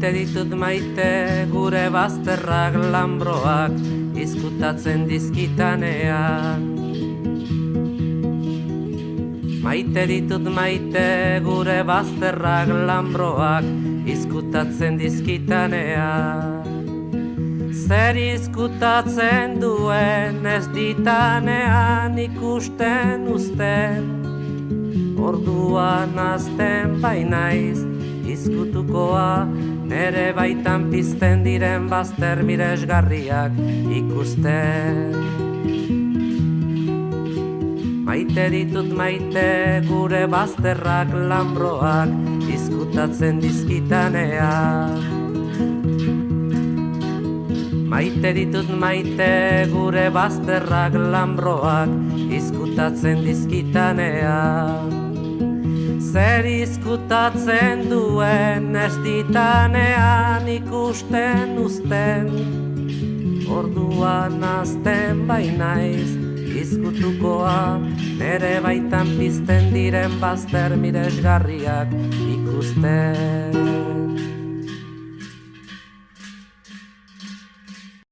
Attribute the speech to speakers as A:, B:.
A: Maite ditut maite gure bazterrak lambroak izkutatzen dizkitanean. Maite ditut maite gure bazterrak lambroak izkutatzen dizkitanean. Zer izkutatzen duen ez ditanean ikusten uzten, orduan azten bainaiz izkutukoa, nere baitan pizten diren bazter miresgarriak ikusten. Maite ditut maite gure bazterrak lambroak izkutatzen dizkitanean. Maite ditut maite gure bazterrak lambroak izkutatzen dizkitanean. Zer izkutatzen duen ez ditanean ikusten uzten, orduan azten bainaiz izkutukoa, nere baitan pizten diren bazter miresgarriak ikusten.